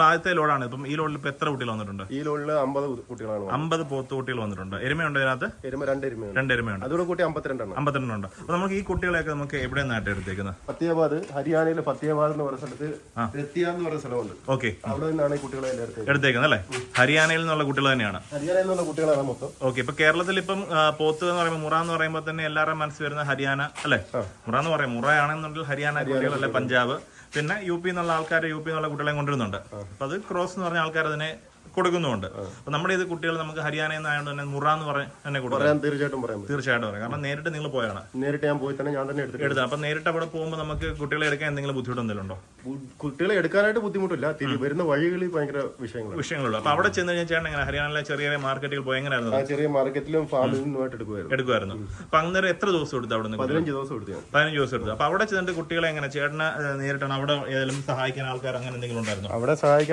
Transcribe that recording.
ആദ്യത്തെ ലോഡാണ്. ഇപ്പം ഈ ലോഡിൽ ഇപ്പൊ എത്ര കുട്ടികൾ വന്നിട്ടുണ്ട്? ഈ ലോഡിൽ 50 കുട്ടികളാണ്. 50 പോത്ത് കുട്ടികൾ വന്നിട്ടുണ്ട്. എരുമയുണ്ട് ഇതിനകത്ത്? രണ്ട് എരുമയുണ്ട്. അതോടെ കൂട്ടി 52 ഉണ്ട്. അപ്പൊ നമുക്ക് ഈ കുട്ടികളെയൊക്കെ നമുക്ക് എവിടെ നിന്നായിട്ട് എടുത്തേക്കുന്നത്? ഫത്തേഹാബാദ്, ഹരിയാനയിലെ ഫത്തേഹാബാദ് എന്ന് പറയുന്ന സ്ഥലത്ത് രത്തിയ എന്ന് പറയുന്ന സ്ഥലമുണ്ട്. ഓക്കെ, അവിടെ നിന്നാണ് ഈ കുട്ടികളെ എടുത്തേക്കുന്നത് അല്ലേ? ഹരിയാനയിൽ നിന്നുള്ള കുട്ടികൾ തന്നെയാണ്. ഹരിയാനയിൽ നിന്നുള്ള കുട്ടികളാണ് മൊത്തം. ഓക്കെ, ഇപ്പൊ കേരളത്തിൽ ഇപ്പം പോത്ത് എന്ന് പറയുമ്പോൾ മുറ എന്ന് പറയുമ്പോൾ തന്നെ എല്ലാവരും മനസ്സിൽ വരുന്ന ഹരിയാന അല്ലെ? മുറ എന്ന് പറയും, മുറയാണെന്നുണ്ടെങ്കിൽ ഹരിയാന കുട്ടികളല്ലേ, പഞ്ചാബ്, പിന്നെ യു പി എന്നുള്ള ആൾക്കാർ യു പി എന്നുള്ള കുട്ടികളെ കൊണ്ടുവരുന്നുണ്ട്. അപ്പൊ അത് ക്രോസ് എന്ന് പറഞ്ഞ ആൾക്കാർ അതിനെ കൊടുക്കുന്നുണ്ട്. അപ്പൊ നമ്മുടെ ഇത് കുട്ടികൾ നമുക്ക് ഹരിയാനയിൽ നിന്നായതുകൊണ്ട് തന്നെ മുറ എന്ന് തന്നെ കൊടുക്കാം. തീർച്ചയായിട്ടും പറയാം. കാരണം നേരിട്ട് നിങ്ങൾ പോയാണ്. നേരിട്ട് ഞാൻ പോയി തന്നെ ഞാൻ തന്നെ എടുത്തത്. അപ്പൊ നേരിട്ട് അവിടെ പോകുമ്പോൾ നമുക്ക് കുട്ടികളെ എടുക്കാൻ എന്തെങ്കിലും ബുദ്ധിമുട്ട് എന്തെങ്കിലും ഉണ്ടോ? കുട്ടികളെ എടുക്കാനായിട്ട് ബുദ്ധിമുട്ടില്ല. വരുന്ന വഴികളിൽ ഭയങ്കര വിഷയങ്ങളുള്ളൂ. അപ്പൊ അവിടെ ചെന്ന് കഴിഞ്ഞാൽ ചേട്ടൻ എങ്ങനെ ഹരിയാനയിലെ ചെറിയ മാർക്കറ്റുകൾ പോയി എങ്ങനെയായിരുന്നു? ചെറിയ മാർക്കറ്റിലും ഫാമിൽ നിന്നുമായിട്ട് എടുക്കുമായിരുന്നു. അപ്പൊ അന്നേരം എത്ര ദിവസം എടുത്തു? അവിടെ നിന്ന് 15 ദിവസം എടുത്തു. 15 ദിവസം എടുത്തു. അപ്പൊ അവിടെ ചെന്നിട്ട് കുട്ടികളെ എങ്ങനെ ചേട്ടനെ നേരിട്ടാണ് അവിടെ ഏതെങ്കിലും സഹായിക്കാൻ ആൾക്കാർ അങ്ങനെ എന്തെങ്കിലും ഉണ്ടായിരുന്നു? അവിടെ സഹായിക്കാൻ